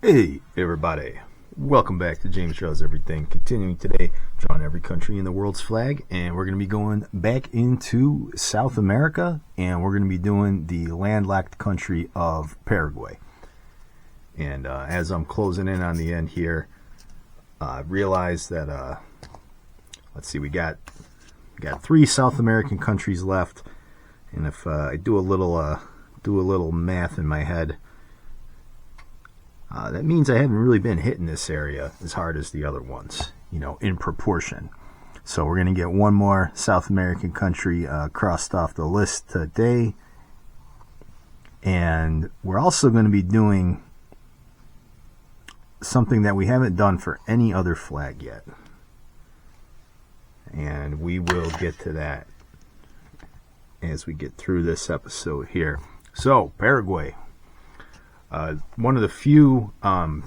Hey everybody, welcome back to James Draws Everything. Continuing today, drawing every country in the world's flag, and we're going to be going back into South America, and we're going to be doing the landlocked country of Paraguay. And as I'm closing in on the end here, I realized that let's see, we got three South American countries left, and if I do a little math in my head. That means I haven't really been hitting this area as hard as the other ones, in proportion. So we're going to get one more South American country crossed off the list today. And we're also going to be doing something that we haven't done for any other flag yet. And we will get to that as we get through this episode here. So, Paraguay. One of the few kind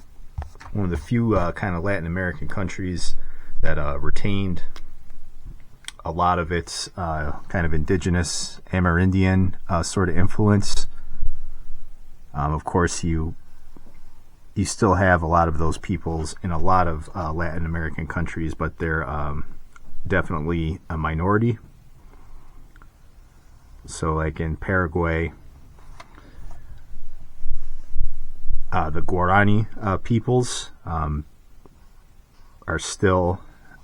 of Latin American countries that retained a lot of its kind of indigenous Amerindian sort of influence. Of course, you still have a lot of those peoples in a lot of Latin American countries, but they're definitely a minority. So, like in Paraguay, the Guarani peoples are still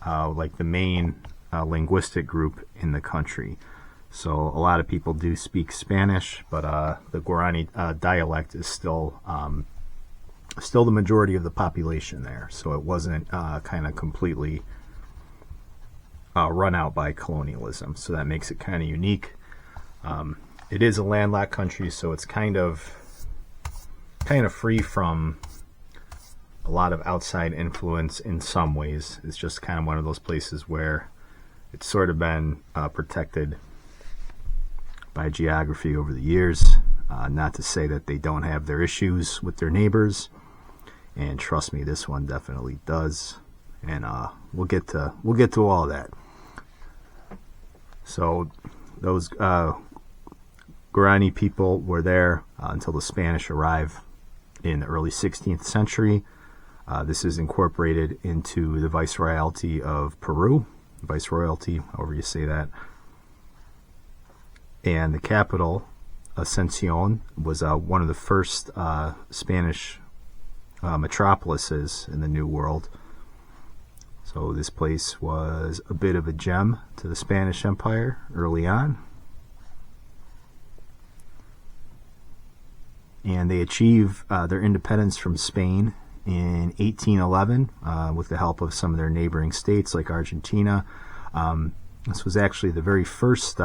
like the main linguistic group in the country. So a lot of people do speak Spanish, but the Guarani dialect is still the majority of the population there. So it wasn't kind of completely run out by colonialism. So that makes it kind of unique. It is a landlocked country, so it's kind of free from a lot of outside influence in some ways. It's just kind of one of those places where it's sort of been protected by geography over the years. Not to say that they don't have their issues with their neighbors, and trust me, this one definitely does. And we'll get to all that. So those Guarani people were there until the Spanish arrived in the early 16th century. This is incorporated into the Viceroyalty of Peru, Viceroyalty, however you say that. And the capital, Asunción, was one of the first Spanish metropolises in the New World. So this place was a bit of a gem to the Spanish Empire early on. And they achieved their independence from Spain in 1811 with the help of some of their neighboring states like Argentina. This was actually the very first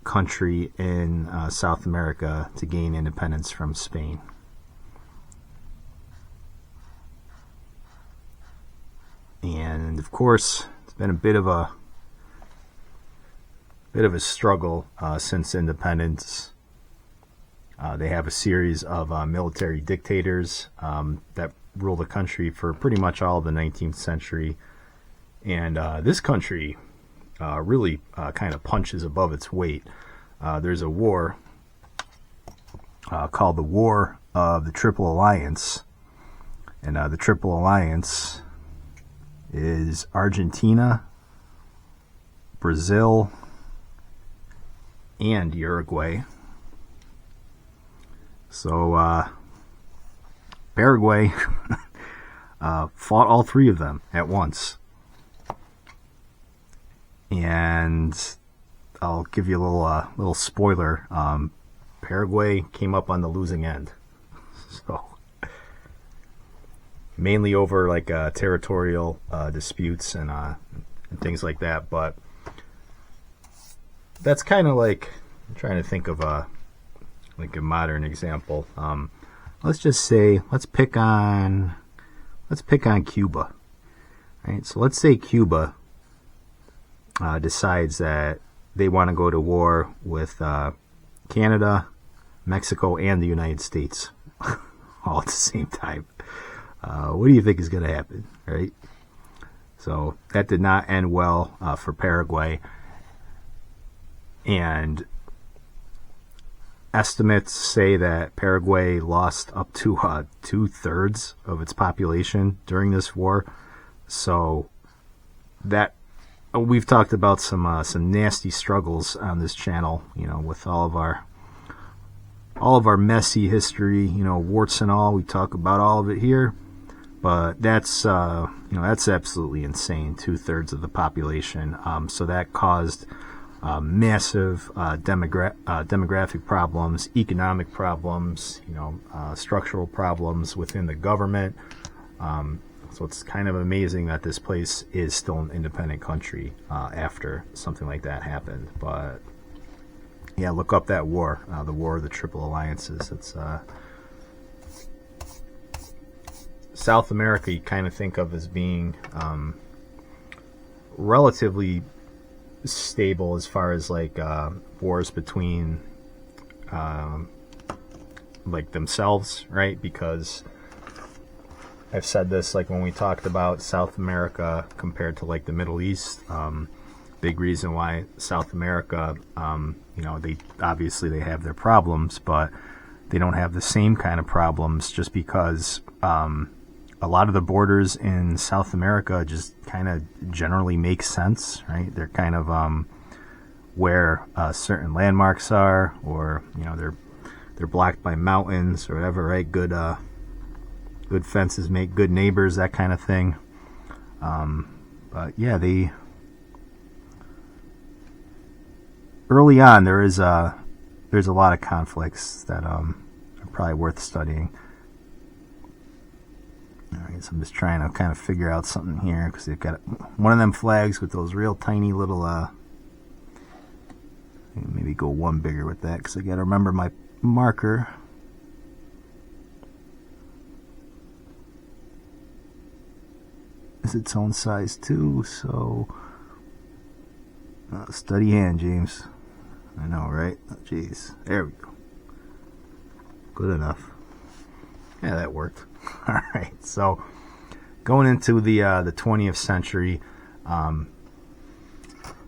country in South America to gain independence from Spain. And of course, it's been a bit of a struggle since independence. They have a series of military dictators that rule the country for pretty much all of the 19th century. And this country really kind of punches above its weight. There's a war called the War of the Triple Alliance. And the Triple Alliance is Argentina, Brazil, and Uruguay. So Paraguay fought all three of them at once. And I'll give you a little spoiler. Paraguay came up on the losing end. So mainly over like territorial disputes and things like that. But that's kind of like, I'm trying to think of like a modern example. Let's just say, let's pick on Cuba. Right? So let's say Cuba decides that they want to go to war with Canada, Mexico, and the United States all at the same time. What do you think is going to happen, right? So that did not end well for Paraguay. And estimates say that Paraguay lost up to 2/3 of its population during this war. So that we've talked about some nasty struggles on this channel, with all of our messy history, warts and all. We talk about all of it here, but that's that's absolutely insane. 2/3 of the population. So that caused massive demographic problems, economic problems, structural problems within the government. So it's kind of amazing that this place is still an independent country after something like that happened. But yeah, look up that war, the War of the Triple Alliances. It's South America. You kind of think of as being relatively stable as far as like wars between like themselves, right? Because I've said this, like when we talked about South America compared to like the Middle East, big reason why South America, they obviously they have their problems, but they don't have the same kind of problems, just because a lot of the borders in South America just kind of generally make sense, right? They're kind of where certain landmarks are, or they're blocked by mountains or whatever, right? Good fences make good neighbors, that kind of thing. But yeah, early on there's a lot of conflicts that are probably worth studying. Alright, so I'm just trying to kind of figure out something here, because they've got one of them flags with those real tiny little maybe go one bigger with that, because I got to remember my marker. Is its own size too, so steady hand, James. I know, right? Oh, jeez, there we go. Good enough. Yeah, that worked. All right, so going into the 20th century,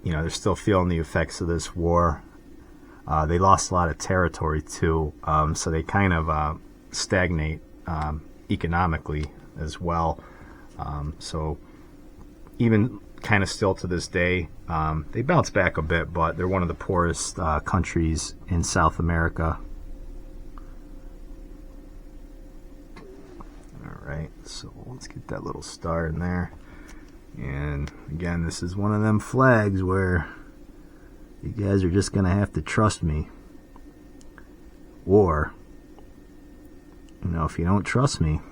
they're still feeling the effects of this war. They lost a lot of territory too, so they kind of stagnate economically as well. So even kind of still to this day, they bounce back a bit, but they're one of the poorest countries in South America. Alright, so let's get that little star in there. And again, this is one of them flags where you guys are just going to have to trust me. Or, if you don't trust me,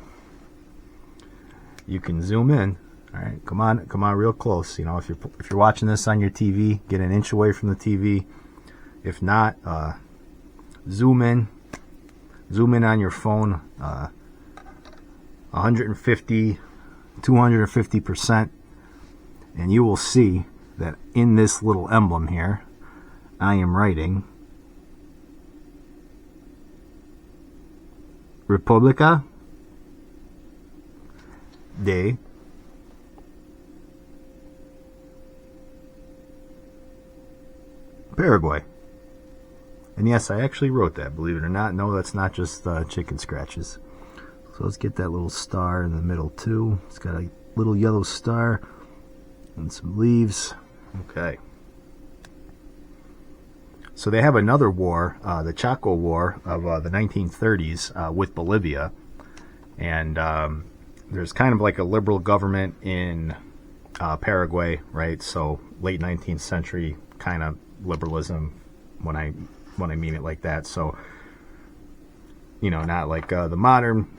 you can zoom in. All right, come on real close. If you're watching this on your TV, get an inch away from the TV. If not, zoom in on your phone, 150, 250%, and you will see that in this little emblem here, I am writing República de Paraguay. And yes, I actually wrote that, believe it or not. No, that's not just chicken scratches. So let's get that little star in the middle too. It's got a little yellow star and some leaves. Okay. So they have another war, the Chaco War of the 1930s with Bolivia. And there's kind of like a liberal government in Paraguay, right? So late 19th century kind of liberalism, when I mean it like that. So, not like the modern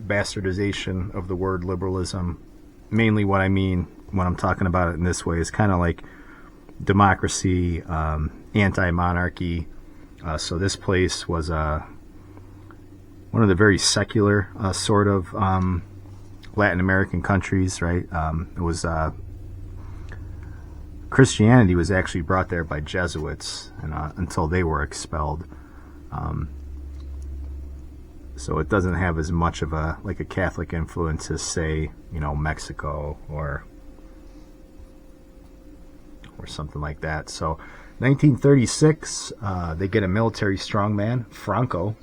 bastardization of the word liberalism. Mainly what I mean when I'm talking about it in this way is kind of like democracy, anti-monarchy. So this place was one of the very secular sort of Latin American countries, right? It was Christianity was actually brought there by Jesuits, and until they were expelled. So it doesn't have as much of a Catholic influence as, say, Mexico or something like that. So 1936, they get a military strongman, Franco.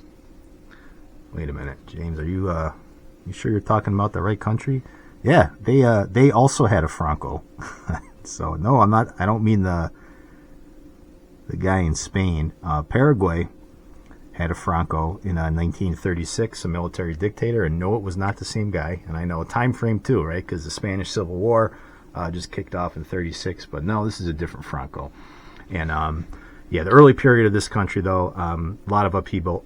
Wait a minute, James, are you sure you're talking about the right country? Yeah, they also had a Franco. So no, I'm not. I don't mean the guy in Spain. Paraguay had a Franco in 1936, a military dictator, and no, it was not the same guy. And I know a time frame too, right? Because the Spanish Civil War just kicked off in 36, but no, this is a different Franco. And yeah, the early period of this country, though, a lot of upheaval.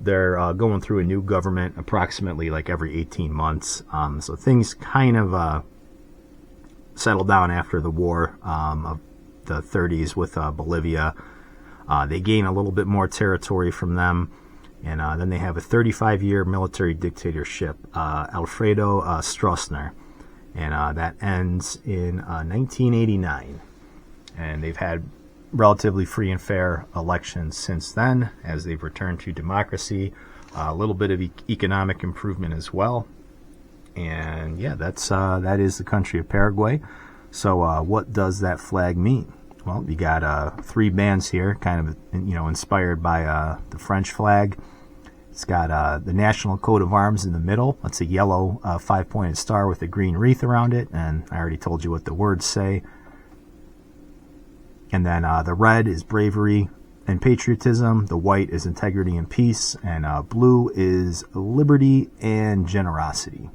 They're going through a new government approximately like every 18 months. So things kind of settled down after the war of the 30s with Bolivia. They gain a little bit more territory from them. And then they have a 35-year military dictatorship, Alfredo Stroessner. And that ends in 1989. And they've had relatively free and fair elections since then, as they've returned to democracy. A little bit of economic improvement as well. And yeah, that is the country of Paraguay. So what does that flag mean? Well, you got 3 bands here, kind of inspired by the French flag. It's got the national coat of arms in the middle. That's a yellow 5-pointed star with a green wreath around it, and I already told you what the words say. And then the red is bravery and patriotism, the white is integrity and peace, and blue is liberty and generosity.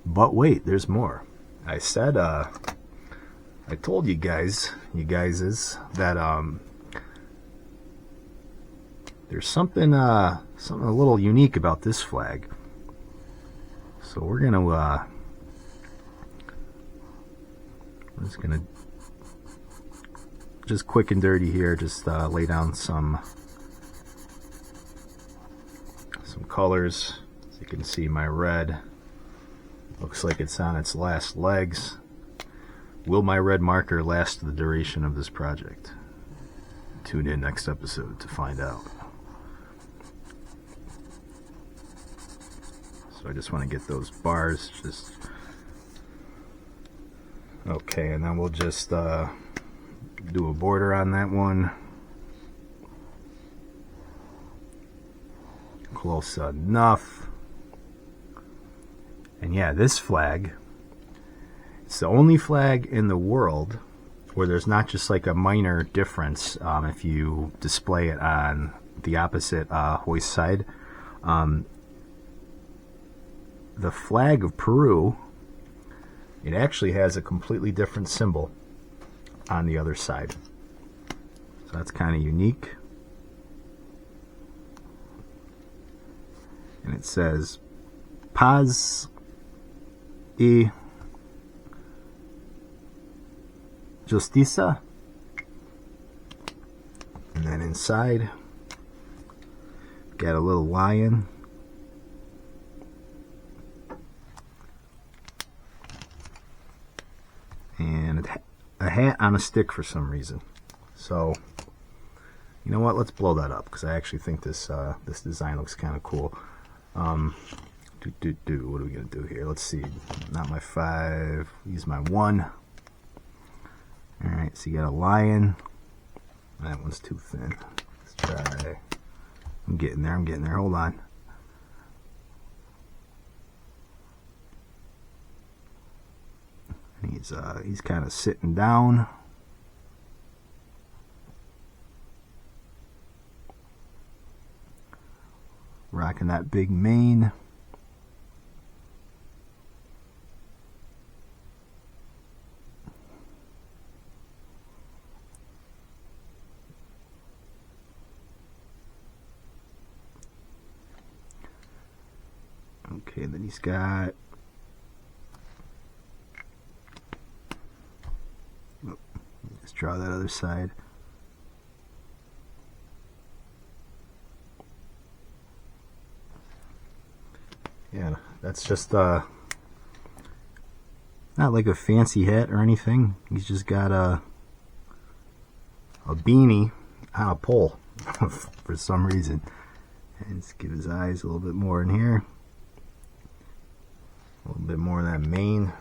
But wait, there's more. I said, I told you guys that there's something a little unique about this flag. So we're just gonna just quick and dirty here, just lay down some colors. As you can see, my red looks like it's on its last legs. Will my red marker last the duration of this project? Tune in next episode to find out. So I just want to get those bars just okay, and then we'll just do a border on that one. Close enough. And yeah, this flag, it's the only flag in the world where there's not just like a minor difference if you display it on the opposite hoist side. The flag of Peru, it actually has a completely different symbol on the other side. So that's kind of unique. And it says Paz y Justicia. And then inside, got a little lion. And a hat on a stick for some reason. So, you know what? Let's blow that up because I actually think this design looks kind of cool. What are we gonna do here? Let's see. Not my 5. Use my 1. All right. So you got a lion. That one's too thin. Let's try. I'm getting there. Hold on. He's kind of sitting down. Rocking that big mane. Okay, then he's got let's draw that other side. Yeah, that's just not like a fancy hat or anything. He's just got a beanie on a pole for some reason. And let's give his eyes a little bit more in here. A little bit more of that mane.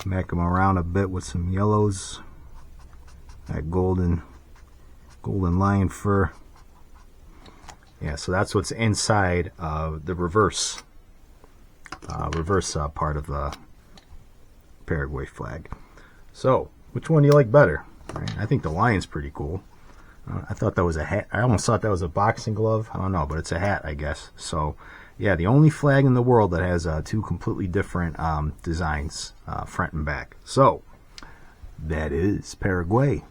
Smack them around a bit with some yellows. That golden lion fur. Yeah, so that's what's inside the reverse part of the Paraguay flag. So, which one do you like better? Right? I think the lion's pretty cool. I thought that was a hat. I almost thought that was a boxing glove. I don't know, but it's a hat, I guess. So, yeah, the only flag in the world that has two completely different designs, front and back. So, that is Paraguay.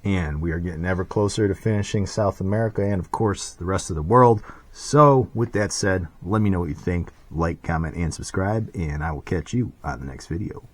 And we are getting ever closer to finishing South America and, of course, the rest of the world. So, with that said, let me know what you think. Like, comment, and subscribe. And I will catch you on the next video.